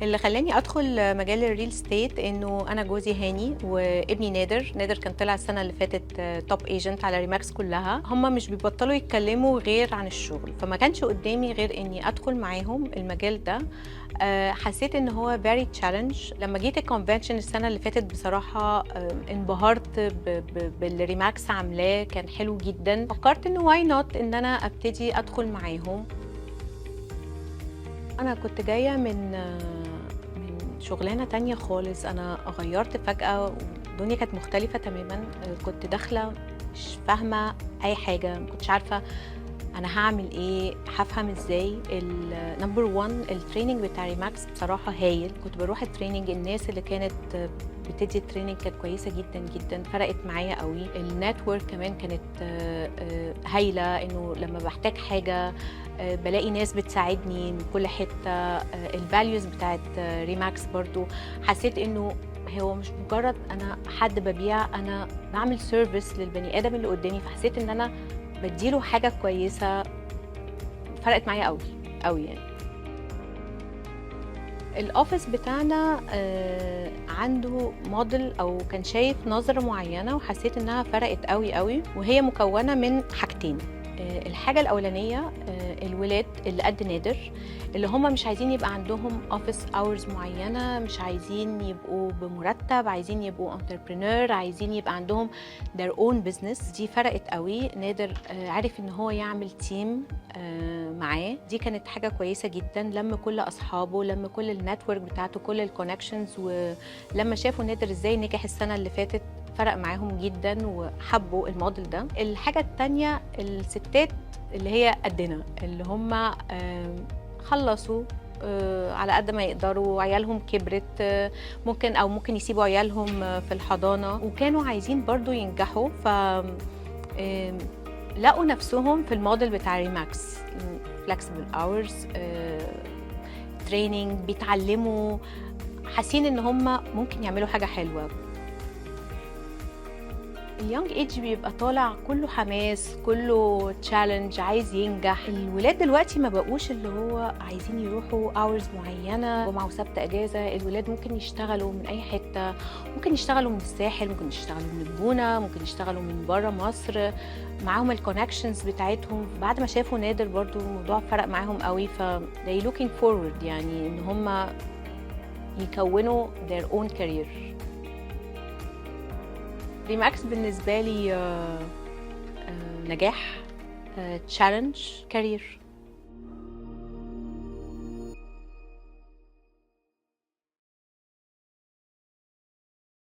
اللي خلاني ادخل مجال الريل ستيت انه انا جوزي هاني وابني نادر كان طلع السنه اللي فاتت توب ايجنت على ريماكس كلها. هم مش بيبطلوا يتكلموا غير عن الشغل، فما كانش قدامي غير اني ادخل معاهم المجال ده. حسيت ان هو very challenge. لما جيت الكونفنشن السنه اللي فاتت بصراحه انبهرت باللي ريماكس عاملاه، كان حلو جدا. فكرت انه واي نوت ان انا ابتدي ادخل معاهم. أنا كنت جاية من شغلانة تانية خالص. أنا غيّرت فجأة والدنيا كانت مختلفة تمامًا. كنت داخلة مش فاهمة أي حاجة، ما كنتش عارفة أنا هاعمل إيه، هافهم إزاي. number one الtraining بتاع ريماكس بصراحة هايل. كنت باروح الtraining، الناس اللي كانت بتدّي الtraining كانت كويسة جدًا، جدًا، فرقت معايا أوي. الnetwork كمان كانت هايلة، إنه لمّا باحتاج حاجة بالاقي ناس بتساعدني من كل حتة. الvalues بتاعة ريماكس برضه حسيت إنه هو مش مجرد أنا حد بابيع، أنا باعمل service للبني آدم اللي قدامي، فحسيت إن أنا بادّي له حاجة كويسة. فرقت معايا أوي، أوي يعني. الoffice بتاعنا عنده model أو كان شايف نظرة معيّنة وحسيت إنها فرقت أوي، أوي، وهي مكوّنة من حاجتين. الحاجة الأولانية الولاد اللي قد نادر، اللي هم مش عايزين يبقى عندهم office hours معيّنة، مش عايزين يبقوا بمرتب، عايزين يبقوا entrepreneur، عايزين يبقى عندهم their own business. دي فرقت أوي. نادر عرف إن هو يعمل team معاه. دي كانت حاجة كويسة جدًا. لَم كل أصحابه، لَم كل الnetwork بتاعته، كل الconnections، ولمّا شافوا نادر إزاي نجح السنة اللي فاتت فرق معاهم جدًا وحبوا الموديل ده. الحاجة التانية الستات اللي هي قدنا، اللي هم خلّصوا على قد ما يقدروا، عيالهم كبرت، ممكن يسيبوا عيالهم في الحضانة، وكانوا عايزين برضه ينجحوا. ف لقوا نفسهم في الموديل بتاع ريماكس. flexible hours، training، بيتعلموا، حاسين إن هم ممكن يعملوا حاجة حلوة. اليونج ايج بيبقى طالع كله حماس، كله تشالنج، عايز ينجح. الولاد دلوقتي ما بقوش اللي هو عايزين يروحوا اورز معينه جمعه وسبت اجازه. الولاد ممكن يشتغلوا من اي حته، ممكن يشتغلوا من الساحل، ممكن يشتغلوا من الجونه، ممكن يشتغلوا من بره مصر، معاهم الكونكشنز بتاعتهم. بعد ما شافوا نادر برضو الموضوع فرق معاهم قوي، ف they looking forward يعني ان هم يكونوا their own career. ريماكس بالنسبة لي نجاح، تشالنج، كارير.